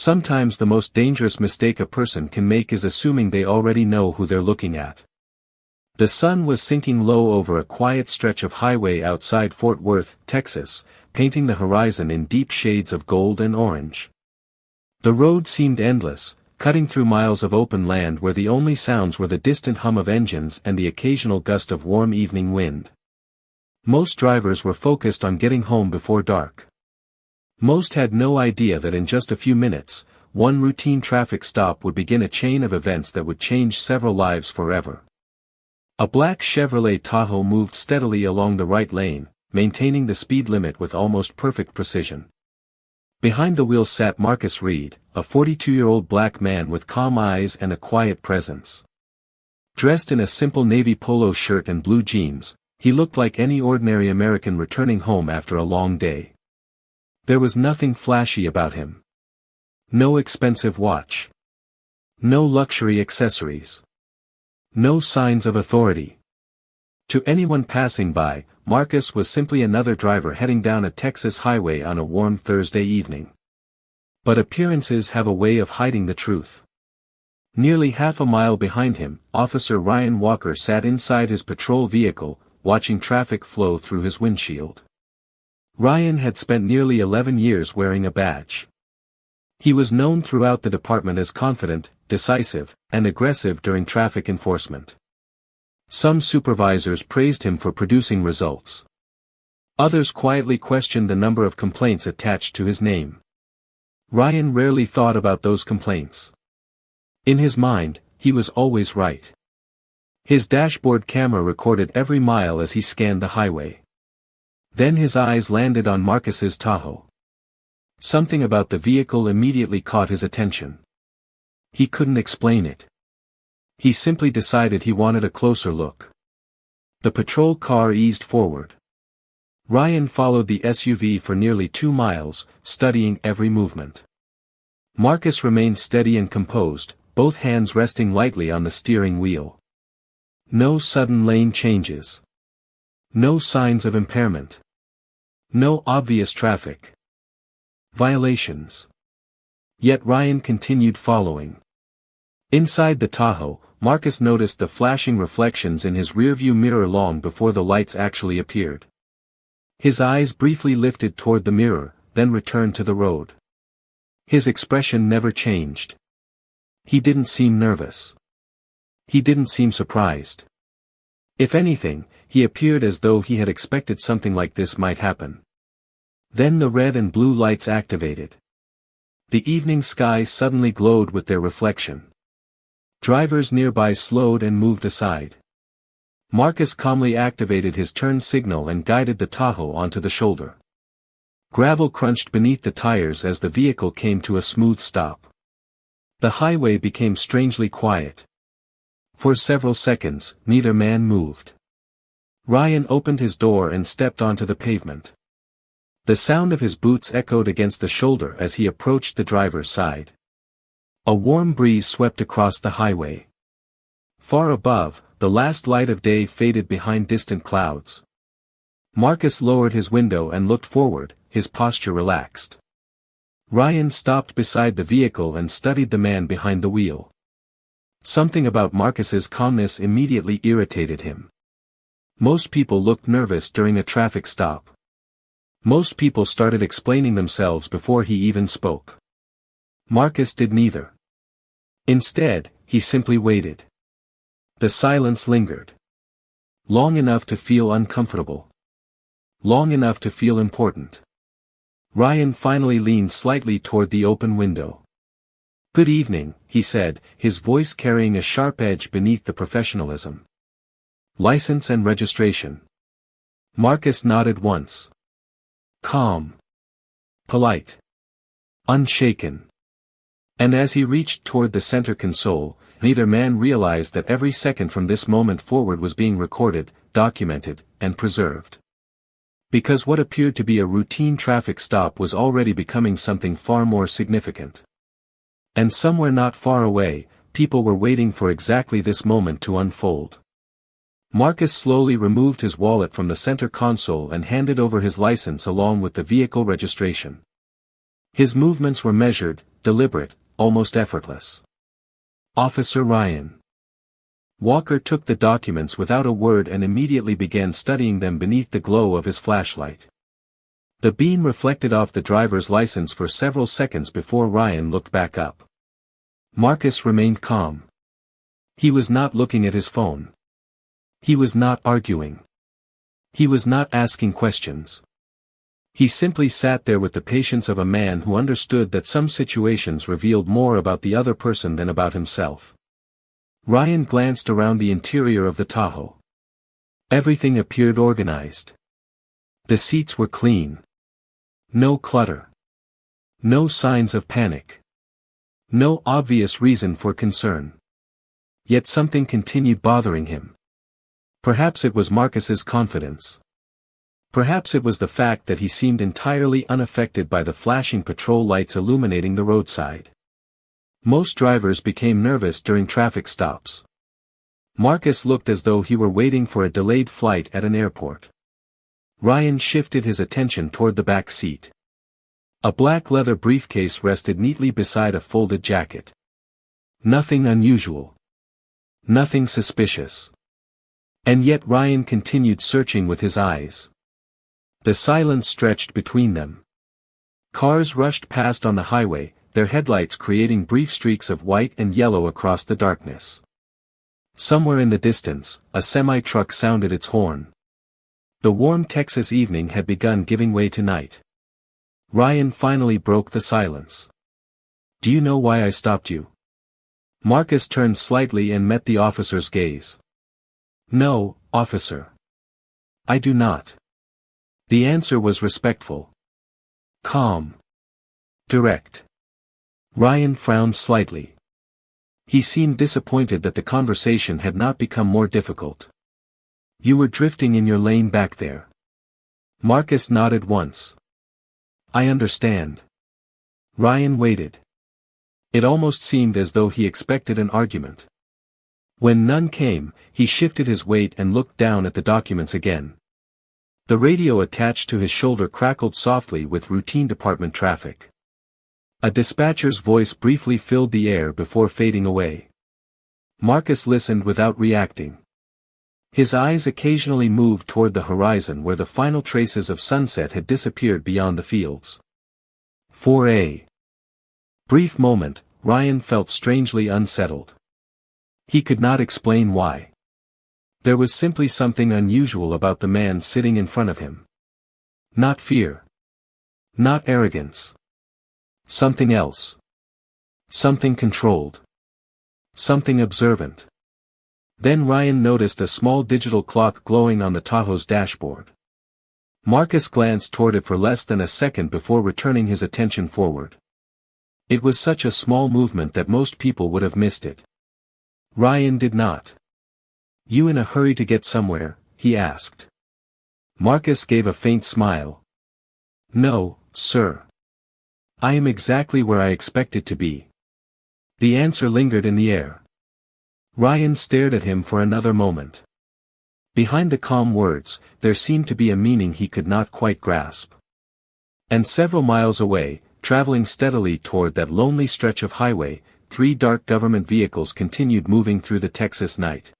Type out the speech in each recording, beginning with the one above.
Sometimes the most dangerous mistake a person can make is assuming they already know who they're looking at. The sun was sinking low over a quiet stretch of highway outside Fort Worth, Texas, painting the horizon in deep shades of gold and orange. The road seemed endless, cutting through miles of open land where the only sounds were the distant hum of engines and the occasional gust of warm evening wind. Most drivers were focused on getting home before dark. Most had no idea that in just a few minutes, one routine traffic stop would begin a chain of events that would change several lives forever. A black Chevrolet Tahoe moved steadily along the right lane, maintaining the speed limit with almost perfect precision. Behind the wheel sat Marcus Reed, a 42-year-old black man with calm eyes and a quiet presence. Dressed in a simple navy polo shirt and blue jeans, he looked like any ordinary American returning home after a long day. There was nothing flashy about him. No expensive watch. No luxury accessories. No signs of authority. To anyone passing by, Marcus was simply another driver heading down a Texas highway on a warm Thursday evening. But appearances have a way of hiding the truth. Nearly half a mile behind him, Officer Ryan Walker sat inside his patrol vehicle, watching traffic flow through his windshield. Ryan had spent nearly 11 years wearing a badge. He was known throughout the department as confident, decisive, and aggressive during traffic enforcement. Some supervisors praised him for producing results. Others quietly questioned the number of complaints attached to his name. Ryan rarely thought about those complaints. In his mind, he was always right. His dashboard camera recorded every mile as he scanned the highway. Then his eyes landed on Marcus's Tahoe. Something about the vehicle immediately caught his attention. He couldn't explain it. He simply decided he wanted a closer look. The patrol car eased forward. Ryan followed the SUV for nearly 2 miles, studying every movement. Marcus remained steady and composed, both hands resting lightly on the steering wheel. No sudden lane changes. No signs of impairment. No obvious traffic violations. Yet Ryan continued following. Inside the Tahoe, Marcus noticed the flashing reflections in his rearview mirror long before the lights actually appeared. His eyes briefly lifted toward the mirror, then returned to the road. His expression never changed. He didn't seem nervous. He didn't seem surprised. If anything, he appeared as though he had expected something like this might happen. Then the red and blue lights activated. The evening sky suddenly glowed with their reflection. Drivers nearby slowed and moved aside. Marcus calmly activated his turn signal and guided the Tahoe onto the shoulder. Gravel crunched beneath the tires as the vehicle came to a smooth stop. The highway became strangely quiet. For several seconds, neither man moved. Ryan opened his door and stepped onto the pavement. The sound of his boots echoed against the shoulder as he approached the driver's side. A warm breeze swept across the highway. Far above, the last light of day faded behind distant clouds. Marcus lowered his window and looked forward, his posture relaxed. Ryan stopped beside the vehicle and studied the man behind the wheel. Something about Marcus's calmness immediately irritated him. Most people looked nervous during a traffic stop. Most people started explaining themselves before he even spoke. Marcus did neither. Instead, he simply waited. The silence lingered. Long enough to feel uncomfortable. Long enough to feel important. Ryan finally leaned slightly toward the open window. "Good evening," he said, his voice carrying a sharp edge beneath the professionalism. "License and registration." Marcus nodded once. Calm. Polite. Unshaken. And as he reached toward the center console, neither man realized that every second from this moment forward was being recorded, documented, and preserved. Because what appeared to be a routine traffic stop was already becoming something far more significant. And somewhere not far away, people were waiting for exactly this moment to unfold. Marcus slowly removed his wallet from the center console and handed over his license along with the vehicle registration. His movements were measured, deliberate, almost effortless. Officer Ryan. Walker took the documents without a word and immediately began studying them beneath the glow of his flashlight. The beam reflected off the driver's license for several seconds before Ryan looked back up. Marcus remained calm. He was not looking at his phone. He was not arguing. He was not asking questions. He simply sat there with the patience of a man who understood that some situations revealed more about the other person than about himself. Ryan glanced around the interior of the Tahoe. Everything appeared organized. The seats were clean. No clutter. No signs of panic. No obvious reason for concern. Yet something continued bothering him. Perhaps it was Marcus's confidence. Perhaps it was the fact that he seemed entirely unaffected by the flashing patrol lights illuminating the roadside. Most drivers became nervous during traffic stops. Marcus looked as though he were waiting for a delayed flight at an airport. Ryan shifted his attention toward the back seat. A black leather briefcase rested neatly beside a folded jacket. Nothing unusual. Nothing suspicious. And yet Ryan continued searching with his eyes. The silence stretched between them. Cars rushed past on the highway, their headlights creating brief streaks of white and yellow across the darkness. Somewhere in the distance, a semi-truck sounded its horn. The warm Texas evening had begun giving way to night. Ryan finally broke the silence. "Do you know why I stopped you?" Marcus turned slightly and met the officer's gaze. "No, officer. I do not." The answer was respectful. Calm. Direct. Ryan frowned slightly. He seemed disappointed that the conversation had not become more difficult. "You were drifting in your lane back there." Marcus nodded once. "I understand." Ryan waited. It almost seemed as though he expected an argument. When none came, he shifted his weight and looked down at the documents again. The radio attached to his shoulder crackled softly with routine department traffic. A dispatcher's voice briefly filled the air before fading away. Marcus listened without reacting. His eyes occasionally moved toward the horizon where the final traces of sunset had disappeared beyond the fields. For a brief moment, Ryan felt strangely unsettled. He could not explain why. There was simply something unusual about the man sitting in front of him. Not fear. Not arrogance. Something else. Something controlled. Something observant. Then Ryan noticed a small digital clock glowing on the Tahoe's dashboard. Marcus glanced toward it for less than a second before returning his attention forward. It was such a small movement that most people would have missed it. Ryan did not. "You in a hurry to get somewhere?" he asked. Marcus gave a faint smile. "No, sir. I am exactly where I expected to be." The answer lingered in the air. Ryan stared at him for another moment. Behind the calm words, there seemed to be a meaning he could not quite grasp. And several miles away, traveling steadily toward that lonely stretch of highway, 3 dark government vehicles continued moving through the Texas night.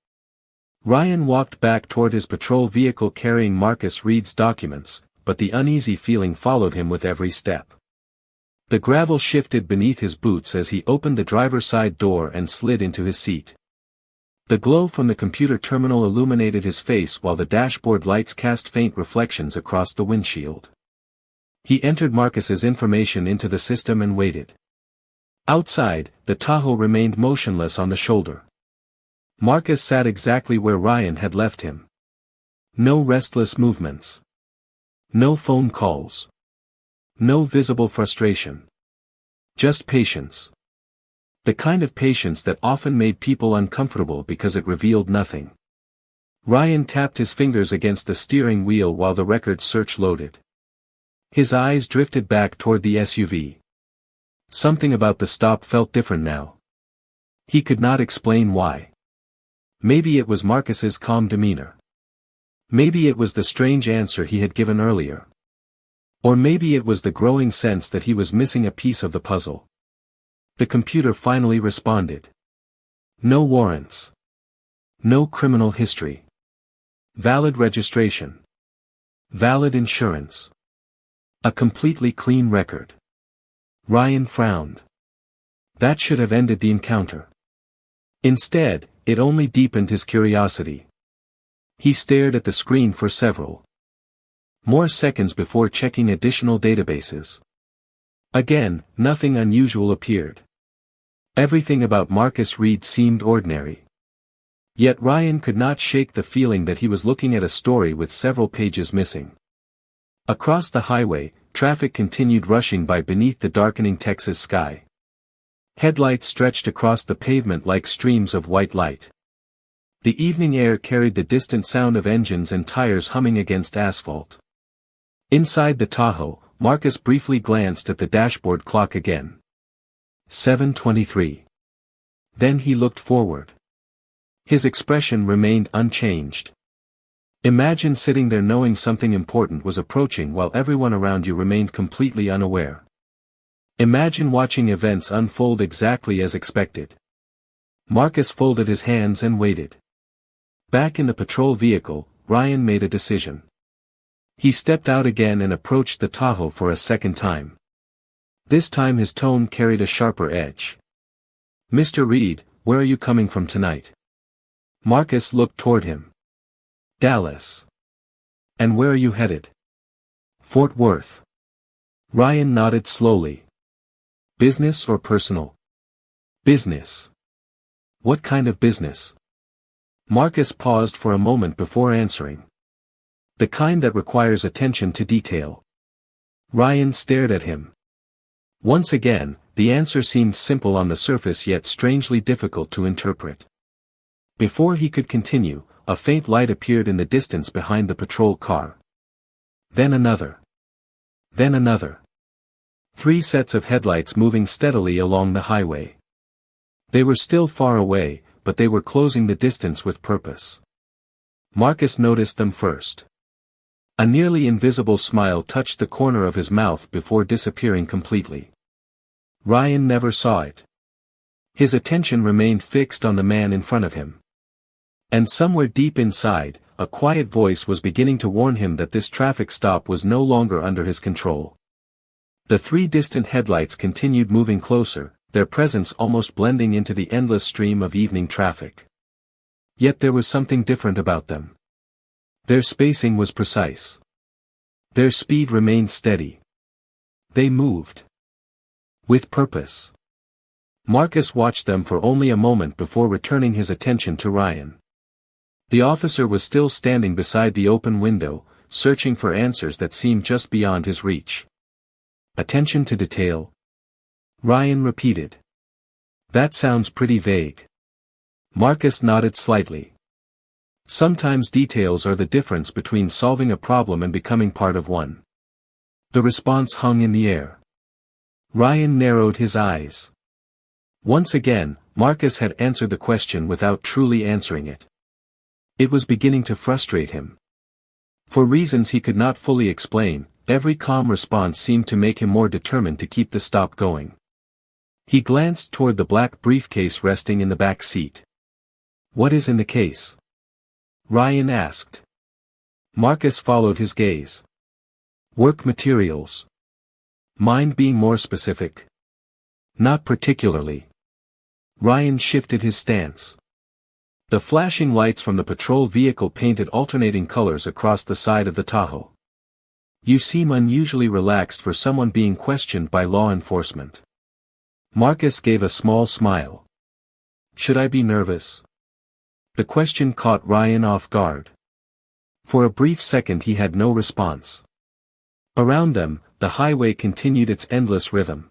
Ryan walked back toward his patrol vehicle carrying Marcus Reed's documents, but the uneasy feeling followed him with every step. The gravel shifted beneath his boots as he opened the driver's side door and slid into his seat. The glow from the computer terminal illuminated his face while the dashboard lights cast faint reflections across the windshield. He entered Marcus's information into the system and waited. Outside, the Tahoe remained motionless on the shoulder. Marcus sat exactly where Ryan had left him. No restless movements. No phone calls. No visible frustration. Just patience. The kind of patience that often made people uncomfortable because it revealed nothing. Ryan tapped his fingers against the steering wheel while the record search loaded. His eyes drifted back toward the SUV. Something about the stop felt different now. He could not explain why. Maybe it was Marcus's calm demeanor. Maybe it was the strange answer he had given earlier. Or maybe it was the growing sense that he was missing a piece of the puzzle. The computer finally responded. No warrants. No criminal history. Valid registration. Valid insurance. A completely clean record. Ryan frowned. That should have ended the encounter. Instead, it only deepened his curiosity. He stared at the screen for several more seconds before checking additional databases. Again, nothing unusual appeared. Everything about Marcus Reed seemed ordinary. Yet Ryan could not shake the feeling that he was looking at a story with several pages missing. Across the highway, traffic continued rushing by beneath the darkening Texas sky. Headlights stretched across the pavement like streams of white light. The evening air carried the distant sound of engines and tires humming against asphalt. Inside the Tahoe, Marcus briefly glanced at the dashboard clock again. 7:23. Then he looked forward. His expression remained unchanged. Imagine sitting there knowing something important was approaching while everyone around you remained completely unaware. Imagine watching events unfold exactly as expected. Marcus folded his hands and waited. Back in the patrol vehicle, Ryan made a decision. He stepped out again and approached the Tahoe for a second time. This time his tone carried a sharper edge. Mr. Reed, where are you coming from tonight? Marcus looked toward him. Dallas. And where are you headed? Fort Worth. Ryan nodded slowly. Business or personal? Business. What kind of business? Marcus paused for a moment before answering. The kind that requires attention to detail. Ryan stared at him. Once again, the answer seemed simple on the surface yet strangely difficult to interpret. Before he could continue, a faint light appeared in the distance behind the patrol car. Then another. Then another. 3 sets of headlights moving steadily along the highway. They were still far away, but they were closing the distance with purpose. Marcus noticed them first. A nearly invisible smile touched the corner of his mouth before disappearing completely. Ryan never saw it. His attention remained fixed on the man in front of him. And somewhere deep inside, a quiet voice was beginning to warn him that this traffic stop was no longer under his control. The 3 distant headlights continued moving closer, their presence almost blending into the endless stream of evening traffic. Yet there was something different about them. Their spacing was precise. Their speed remained steady. They moved. With purpose. Marcus watched them for only a moment before returning his attention to Ryan. The officer was still standing beside the open window, searching for answers that seemed just beyond his reach. Attention to detail. Ryan repeated. That sounds pretty vague. Marcus nodded slightly. Sometimes details are the difference between solving a problem and becoming part of one. The response hung in the air. Ryan narrowed his eyes. Once again, Marcus had answered the question without truly answering it. It was beginning to frustrate him. For reasons he could not fully explain, every calm response seemed to make him more determined to keep the stop going. He glanced toward the black briefcase resting in the back seat. What is in the case? Ryan asked. Marcus followed his gaze. Work materials. Mind being more specific? Not particularly. Ryan shifted his stance. The flashing lights from the patrol vehicle painted alternating colors across the side of the Tahoe. You seem unusually relaxed for someone being questioned by law enforcement. Marcus gave a small smile. Should I be nervous? The question caught Ryan off guard. For a brief second he had no response. Around them, the highway continued its endless rhythm.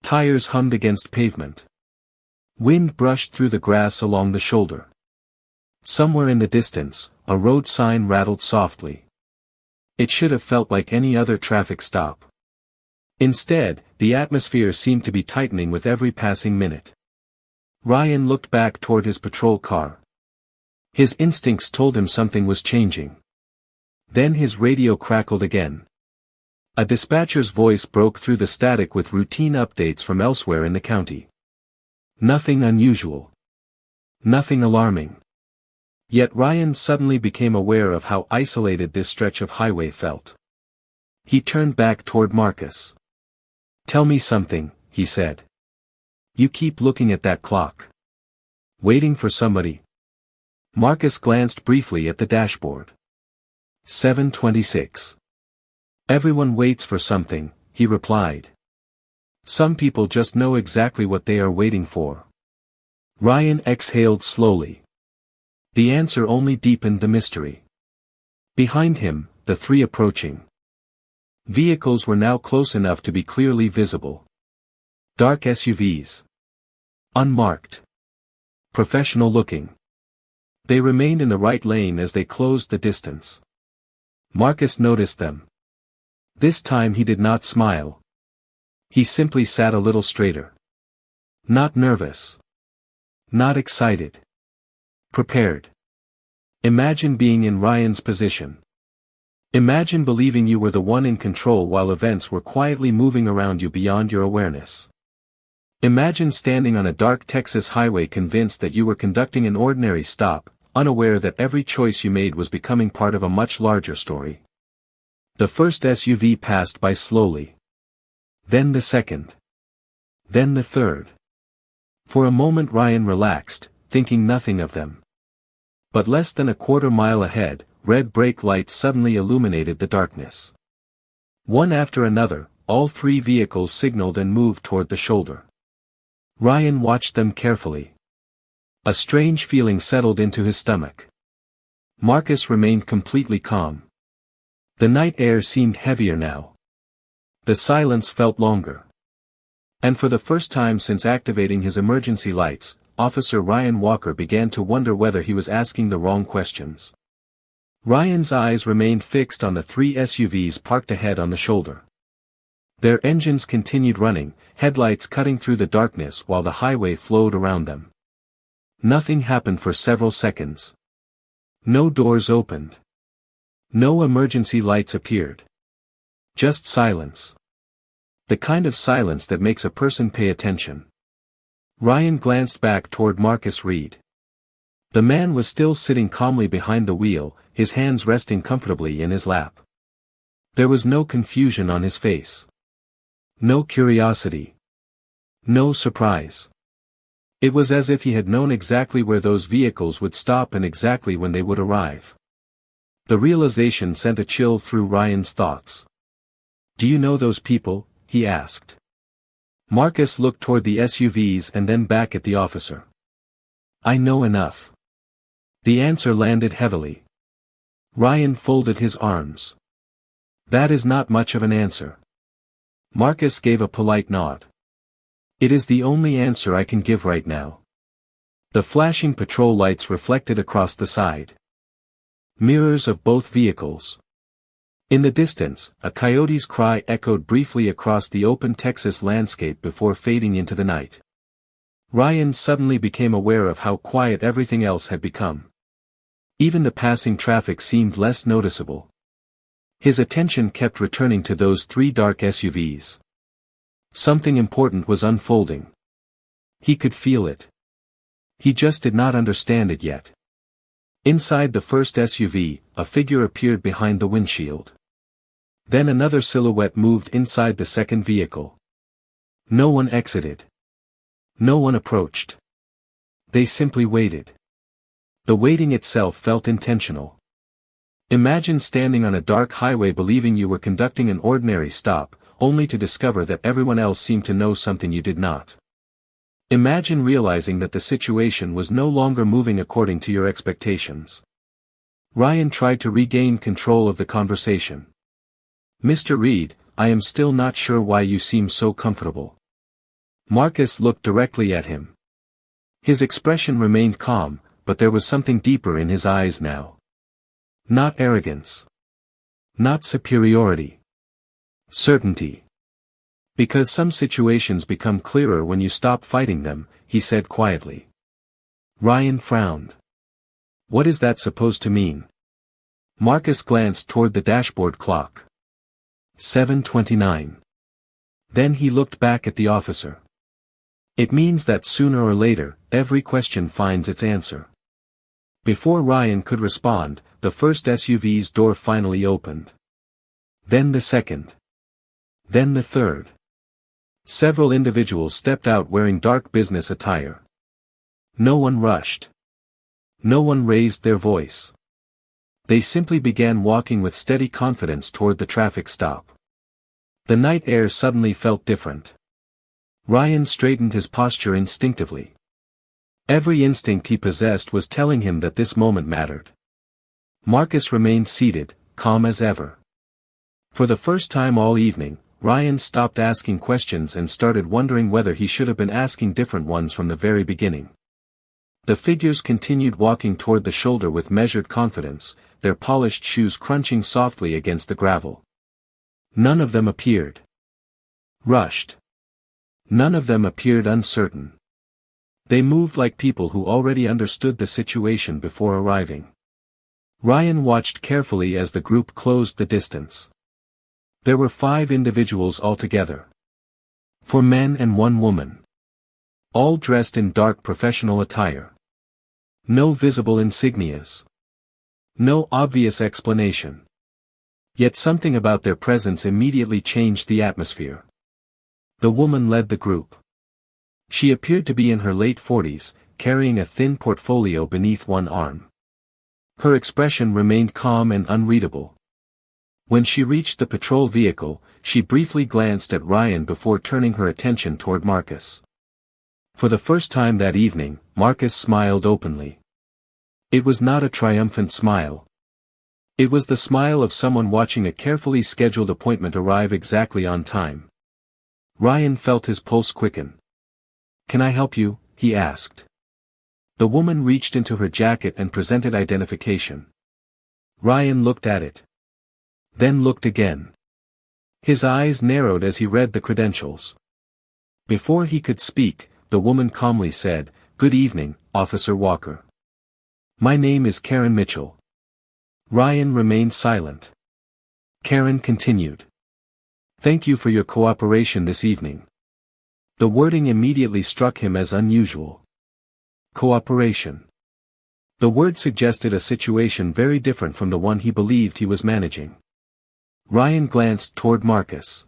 Tires hummed against pavement. Wind brushed through the grass along the shoulder. Somewhere in the distance, a road sign rattled softly. It should have felt like any other traffic stop. Instead, the atmosphere seemed to be tightening with every passing minute. Ryan looked back toward his patrol car. His instincts told him something was changing. Then his radio crackled again. A dispatcher's voice broke through the static with routine updates from elsewhere in the county. Nothing unusual. Nothing alarming. Yet Ryan suddenly became aware of how isolated this stretch of highway felt. He turned back toward Marcus. "Tell me something," he said. "You keep looking at that clock. Waiting for somebody?" Marcus glanced briefly at the dashboard. 7:26. "Everyone waits for something," he replied. "Some people just know exactly what they are waiting for." Ryan exhaled slowly. The answer only deepened the mystery. Behind him, the three approaching vehicles were now close enough to be clearly visible. Dark SUVs. Unmarked. Professional looking. They remained in the right lane as they closed the distance. Marcus noticed them. This time he did not smile. He simply sat a little straighter. Not nervous. Not excited. Prepared. Imagine being in Ryan's position. Imagine believing you were the one in control while events were quietly moving around you beyond your awareness. Imagine standing on a dark Texas highway convinced that you were conducting an ordinary stop, unaware that every choice you made was becoming part of a much larger story. The first SUV passed by slowly. Then the second. Then the third. For a moment Ryan relaxed, thinking nothing of them. But less than a quarter-mile ahead, red brake lights suddenly illuminated the darkness. One after another, all three vehicles signaled and moved toward the shoulder. Ryan watched them carefully. A strange feeling settled into his stomach. Marcus remained completely calm. The night air seemed heavier now. The silence felt longer. And for the first time since activating his emergency lights, Officer Ryan Walker began to wonder whether he was asking the wrong questions. Ryan's eyes remained fixed on the three SUVs parked ahead on the shoulder. Their engines continued running, headlights cutting through the darkness while the highway flowed around them. Nothing happened for several seconds. No doors opened. No emergency lights appeared. Just silence. The kind of silence that makes a person pay attention. Ryan glanced back toward Marcus Reed. The man was still sitting calmly behind the wheel, his hands resting comfortably in his lap. There was no confusion on his face. No curiosity. No surprise. It was as if he had known exactly where those vehicles would stop and exactly when they would arrive. The realization sent a chill through Ryan's thoughts. "Do you know those people?" he asked. Marcus looked toward the SUVs and then back at the officer. "I know enough." The answer landed heavily. Ryan folded his arms. "That is not much of an answer." Marcus gave a polite nod. "It is the only answer I can give right now." The flashing patrol lights reflected across the side mirrors of both vehicles. In the distance, a coyote's cry echoed briefly across the open Texas landscape before fading into the night. Ryan suddenly became aware of how quiet everything else had become. Even the passing traffic seemed less noticeable. His attention kept returning to those three dark SUVs. Something important was unfolding. He could feel it. He just did not understand it yet. Inside the first SUV, a figure appeared behind the windshield. Then another silhouette moved inside the second vehicle. No one exited. No one approached. They simply waited. The waiting itself felt intentional. Imagine standing on a dark highway believing you were conducting an ordinary stop, only to discover that everyone else seemed to know something you did not. Imagine realizing that the situation was no longer moving according to your expectations. Ryan tried to regain control of the conversation. "Mr. Reed, I am still not sure why you seem so comfortable." Marcus looked directly at him. His expression remained calm, but there was something deeper in his eyes now. Not arrogance. Not superiority. Certainty. "Because some situations become clearer when you stop fighting them," he said quietly. Ryan frowned. "What is that supposed to mean?" Marcus glanced toward the dashboard clock. 7:29. Then he looked back at the officer. It means that sooner or later, every question finds its answer. Before Ryan could respond, the first SUV's door finally opened. Then the second. Then the third. Several individuals stepped out wearing dark business attire. No one rushed. No one raised their voice. They simply began walking with steady confidence toward the traffic stop. The night air suddenly felt different. Ryan straightened his posture instinctively. Every instinct he possessed was telling him that this moment mattered. Marcus remained seated, calm as ever. For the first time all evening, Ryan stopped asking questions and started wondering whether he should have been asking different ones from the very beginning. The figures continued walking toward the shoulder with measured confidence, their polished shoes crunching softly against the gravel. None of them appeared rushed. None of them appeared uncertain. They moved like people who already understood the situation before arriving. Ryan watched carefully as the group closed the distance. There were 5 individuals altogether. 4 men and 1 woman. All dressed in dark professional attire. No visible insignias. No obvious explanation. Yet something about their presence immediately changed the atmosphere. The woman led the group. She appeared to be in her late 40s, carrying a thin portfolio beneath one arm. Her expression remained calm and unreadable. When she reached the patrol vehicle, she briefly glanced at Ryan before turning her attention toward Marcus. For the first time that evening, Marcus smiled openly. It was not a triumphant smile. It was the smile of someone watching a carefully scheduled appointment arrive exactly on time. Ryan felt his pulse quicken. "Can I help you?" he asked. The woman reached into her jacket and presented identification. Ryan looked at it. Then looked again. His eyes narrowed as he read the credentials. Before he could speak, the woman calmly said, "Good evening, Officer Walker. My name is Karen Mitchell." Ryan remained silent. Karen continued. "Thank you for your cooperation this evening." The wording immediately struck him as unusual. Cooperation. The word suggested a situation very different from the one he believed he was managing. Ryan glanced toward Marcus.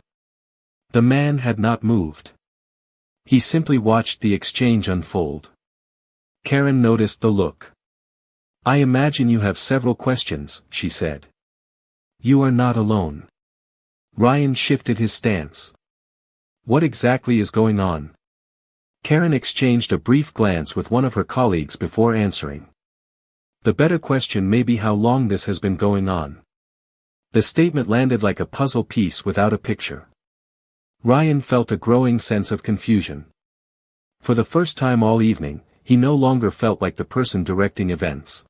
The man had not moved. He simply watched the exchange unfold. Karen noticed the look. "I imagine you have several questions," she said. "You are not alone." Ryan shifted his stance. "What exactly is going on?" Karen exchanged a brief glance with one of her colleagues before answering. "The better question may be how long this has been going on." The statement landed like a puzzle piece without a picture. Ryan felt a growing sense of confusion. For the first time all evening, he no longer felt like the person directing events.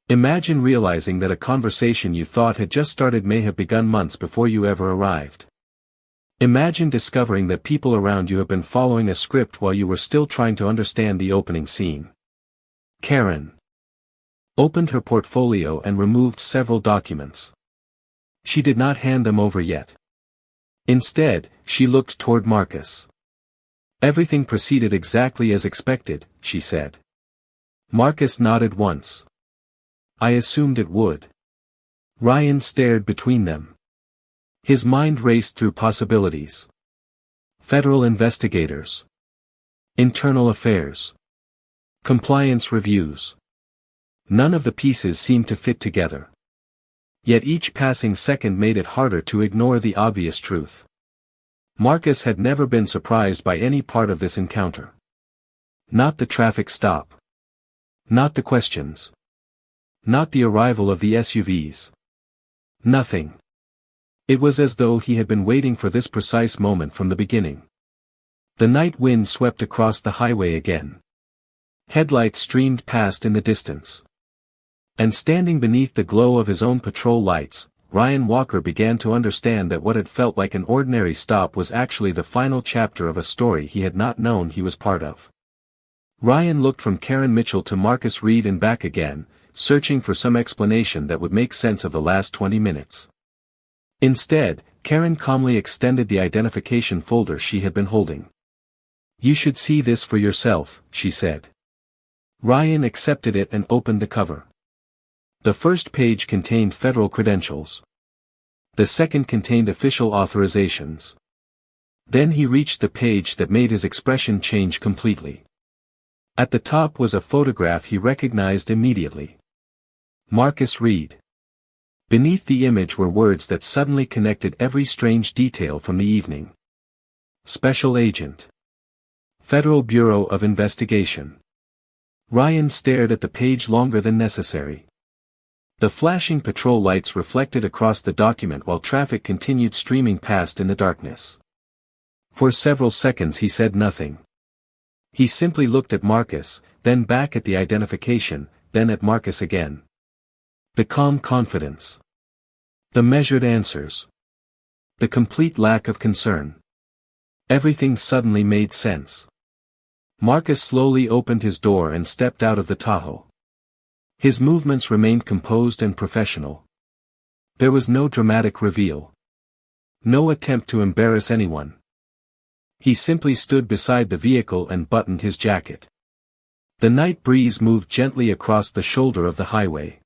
Imagine realizing that a conversation you thought had just started may have begun months before you ever arrived. Imagine discovering that people around you have been following a script while you were still trying to understand the opening scene. Karen opened her portfolio and removed several documents. She did not hand them over yet. Instead, she looked toward Marcus. "Everything proceeded exactly as expected," she said. Marcus nodded once. "I assumed it would." Ryan stared between them. His mind raced through possibilities. Federal investigators. Internal affairs. Compliance reviews. None of the pieces seemed to fit together. Yet each passing second made it harder to ignore the obvious truth. Marcus had never been surprised by any part of this encounter. Not the traffic stop. Not the questions. Not the arrival of the SUVs. Nothing. It was as though he had been waiting for this precise moment from the beginning. The night wind swept across the highway again. Headlights streamed past in the distance. And standing beneath the glow of his own patrol lights, Ryan Walker began to understand that what had felt like an ordinary stop was actually the final chapter of a story he had not known he was part of. Ryan looked from Karen Mitchell to Marcus Reed and back again, searching for some explanation that would make sense of the last 20 minutes. Instead, Karen calmly extended the identification folder she had been holding. "You should see this for yourself," she said. Ryan accepted it and opened the cover. The first page contained federal credentials. The second contained official authorizations. Then he reached the page that made his expression change completely. At the top was a photograph he recognized immediately. Marcus Reed. Beneath the image were words that suddenly connected every strange detail from the evening. Special Agent. Federal Bureau of Investigation. Ryan stared at the page longer than necessary. The flashing patrol lights reflected across the document while traffic continued streaming past in the darkness. For several seconds he said nothing. He simply looked at Marcus, then back at the identification, then at Marcus again. The calm confidence. The measured answers. The complete lack of concern. Everything suddenly made sense. Marcus slowly opened his door and stepped out of the Tahoe. His movements remained composed and professional. There was no dramatic reveal. No attempt to embarrass anyone. He simply stood beside the vehicle and buttoned his jacket. The night breeze moved gently across the shoulder of the highway.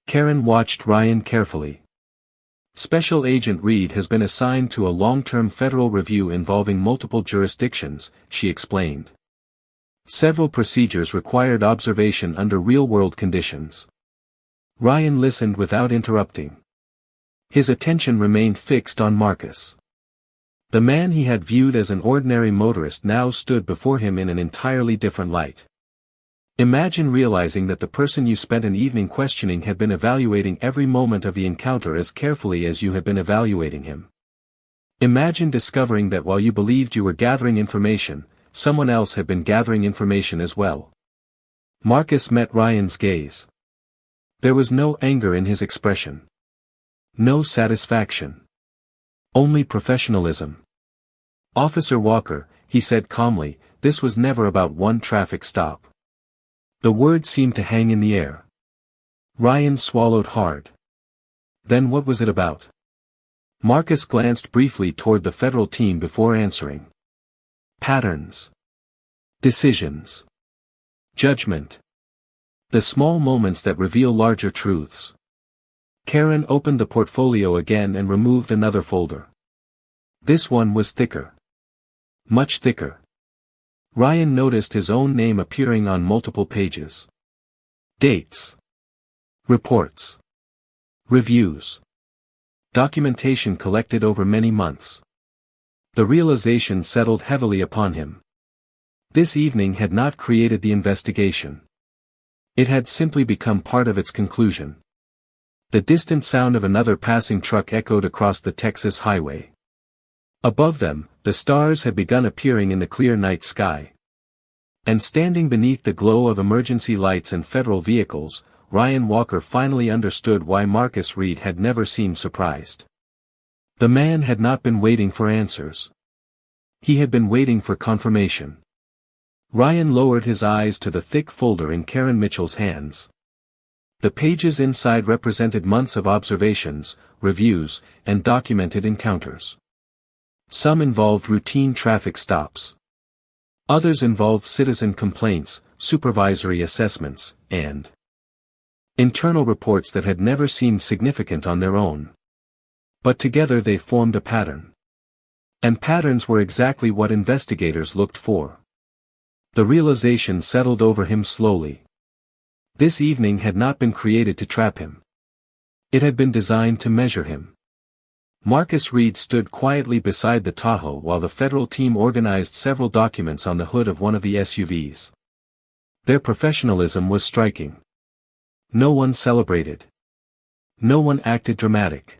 Karen watched Ryan carefully. Special Agent Reed has been assigned to a long-term federal review involving multiple jurisdictions, she explained. Several procedures required observation under real-world conditions. Ryan listened without interrupting. His attention remained fixed on Marcus. The man he had viewed as an ordinary motorist now stood before him in an entirely different light. Imagine realizing that the person you spent an evening questioning had been evaluating every moment of the encounter as carefully as you had been evaluating him. Imagine discovering that while you believed you were gathering information, someone else had been gathering information as well. Marcus met Ryan's gaze. There was no anger in his expression. No satisfaction. Only professionalism. "Officer Walker," he said calmly, "this was never about one traffic stop." The word seemed to hang in the air. Ryan swallowed hard. Then what was it about? Marcus glanced briefly toward the federal team before answering. Patterns. Decisions. Judgment. The small moments that reveal larger truths. Karen opened the portfolio again and removed another folder. This one was thicker. Much thicker. Ryan noticed his own name appearing on multiple pages. Dates. Reports. Reviews. Documentation collected over many months. The realization settled heavily upon him. This evening had not created the investigation. It had simply become part of its conclusion. The distant sound of another passing truck echoed across the Texas highway. Above them, the stars had begun appearing in the clear night sky. And standing beneath the glow of emergency lights and federal vehicles, Ryan Walker finally understood why Marcus Reed had never seemed surprised. The man had not been waiting for answers. He had been waiting for confirmation. Ryan lowered his eyes to the thick folder in Karen Mitchell's hands. The pages inside represented months of observations, reviews, and documented encounters. Some involved routine traffic stops. Others involved citizen complaints, supervisory assessments, and internal reports that had never seemed significant on their own. But together they formed a pattern. And patterns were exactly what investigators looked for. The realization settled over him slowly. This evening had not been created to trap him. It had been designed to measure him. Marcus Reed stood quietly beside the Tahoe while the federal team organized several documents on the hood of one of the SUVs. Their professionalism was striking. No one celebrated. No one acted dramatic.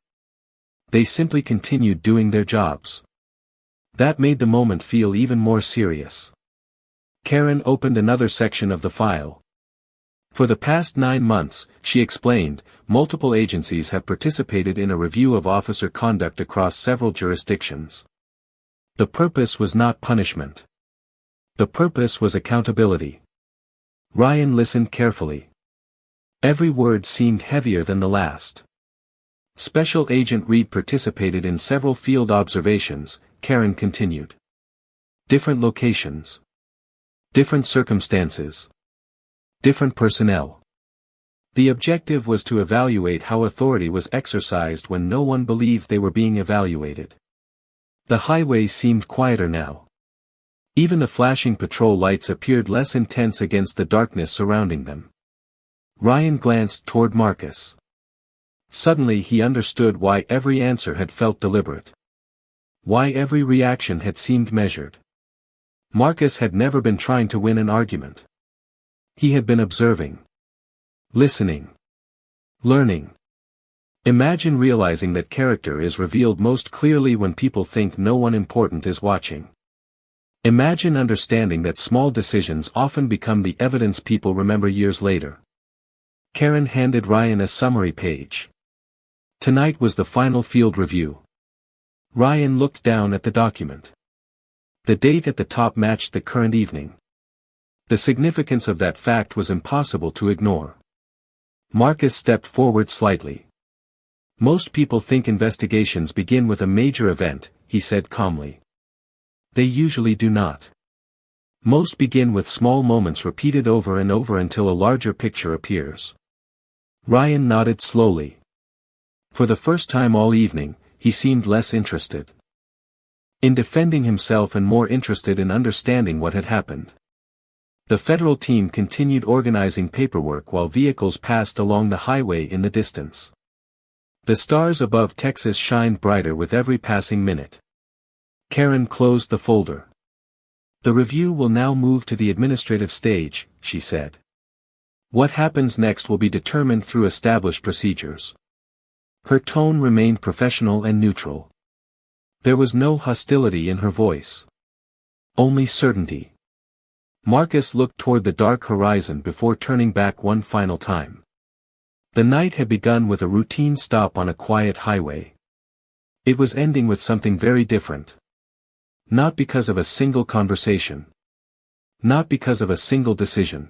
They simply continued doing their jobs. That made the moment feel even more serious. Karen opened another section of the file. For the past 9 months, she explained, multiple agencies have participated in a review of officer conduct across several jurisdictions. The purpose was not punishment. The purpose was accountability. Ryan listened carefully. Every word seemed heavier than the last. Special Agent Reed participated in several field observations, Karen continued. Different locations. Different circumstances. Different personnel. The objective was to evaluate how authority was exercised when no one believed they were being evaluated. The highway seemed quieter now. Even the flashing patrol lights appeared less intense against the darkness surrounding them. Ryan glanced toward Marcus. Suddenly he understood why every answer had felt deliberate. Why every reaction had seemed measured. Marcus had never been trying to win an argument. He had been observing. Listening. Learning. Imagine realizing that character is revealed most clearly when people think no one important is watching. Imagine understanding that small decisions often become the evidence people remember years later. Karen handed Ryan a summary page. Tonight was the final field review. Ryan looked down at the document. The date at the top matched the current evening. The significance of that fact was impossible to ignore. Marcus stepped forward slightly. Most people think investigations begin with a major event, he said calmly. They usually do not. Most begin with small moments repeated over and over until a larger picture appears. Ryan nodded slowly. For the first time all evening, he seemed less interested in defending himself and more interested in understanding what had happened. The federal team continued organizing paperwork while vehicles passed along the highway in the distance. The stars above Texas shined brighter with every passing minute. Karen closed the folder. The review will now move to the administrative stage, she said. What happens next will be determined through established procedures. Her tone remained professional and neutral. There was no hostility in her voice. Only certainty. Marcus looked toward the dark horizon before turning back one final time. The night had begun with a routine stop on a quiet highway. It was ending with something very different. Not because of a single conversation. Not because of a single decision.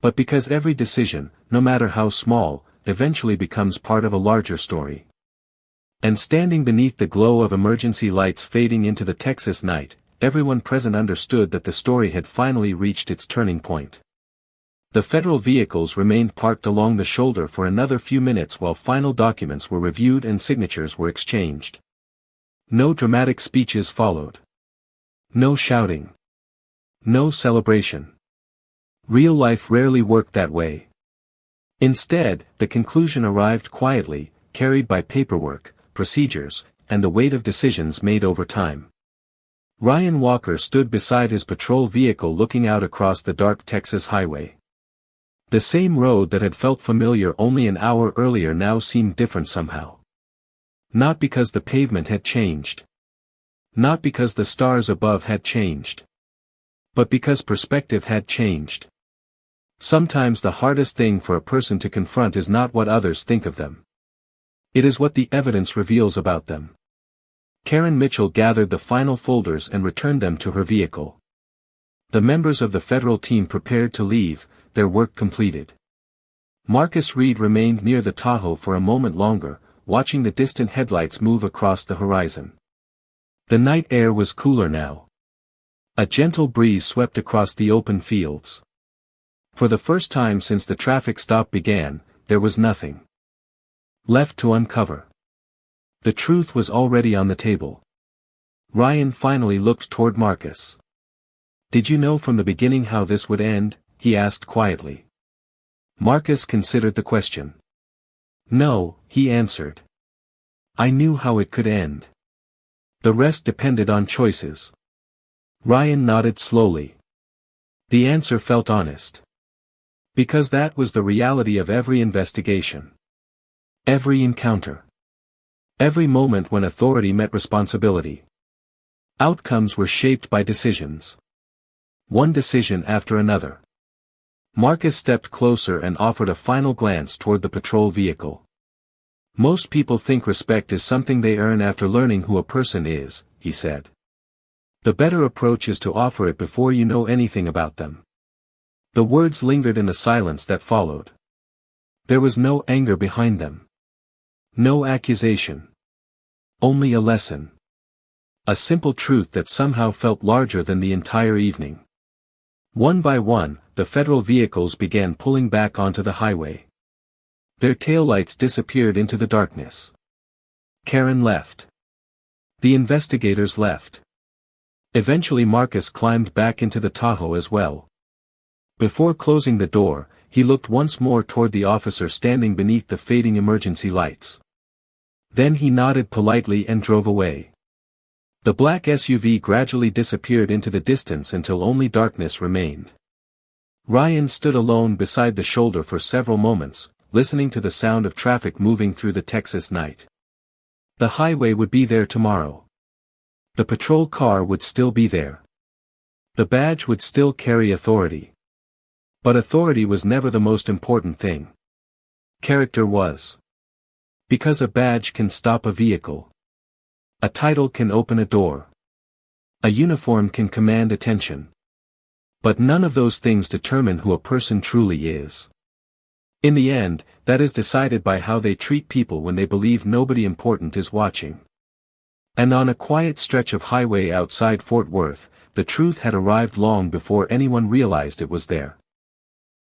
But because every decision, no matter how small, eventually becomes part of a larger story. And standing beneath the glow of emergency lights fading into the Texas night, everyone present understood that the story had finally reached its turning point. The federal vehicles remained parked along the shoulder for another few minutes while final documents were reviewed and signatures were exchanged. No dramatic speeches followed. No shouting. No celebration. Real life rarely worked that way. Instead, the conclusion arrived quietly, carried by paperwork, procedures, and the weight of decisions made over time. Ryan Walker stood beside his patrol vehicle looking out across the dark Texas highway. The same road that had felt familiar only an hour earlier now seemed different somehow. Not because the pavement had changed. Not because the stars above had changed. But because perspective had changed. Sometimes the hardest thing for a person to confront is not what others think of them. It is what the evidence reveals about them. Karen Mitchell gathered the final folders and returned them to her vehicle. The members of the federal team prepared to leave, their work completed. Marcus Reed remained near the Tahoe for a moment longer, watching the distant headlights move across the horizon. The night air was cooler now. A gentle breeze swept across the open fields. For the first time since the traffic stop began, there was nothing left to uncover. The truth was already on the table. Ryan finally looked toward Marcus. Did you know from the beginning how this would end? He asked quietly. Marcus considered the question. No, he answered. I knew how it could end. The rest depended on choices. Ryan nodded slowly. The answer felt honest. Because that was the reality of every investigation. Every encounter. Every moment when authority met responsibility. Outcomes were shaped by decisions. One decision after another. Marcus stepped closer and offered a final glance toward the patrol vehicle. Most people think respect is something they earn after learning who a person is, he said. The better approach is to offer it before you know anything about them. The words lingered in the silence that followed. There was no anger behind them. No accusation. Only a lesson. A simple truth that somehow felt larger than the entire evening. One by one, the federal vehicles began pulling back onto the highway. Their taillights disappeared into the darkness. Karen left. The investigators left. Eventually Marcus climbed back into the Tahoe as well. Before closing the door, he looked once more toward the officer standing beneath the fading emergency lights. Then he nodded politely and drove away. The black SUV gradually disappeared into the distance until only darkness remained. Ryan stood alone beside the shoulder for several moments, listening to the sound of traffic moving through the Texas night. The highway would be there tomorrow. The patrol car would still be there. The badge would still carry authority. But authority was never the most important thing. Character was. Because a badge can stop a vehicle. A title can open a door. A uniform can command attention. But none of those things determine who a person truly is. In the end, that is decided by how they treat people when they believe nobody important is watching. And on a quiet stretch of highway outside Fort Worth, the truth had arrived long before anyone realized it was there.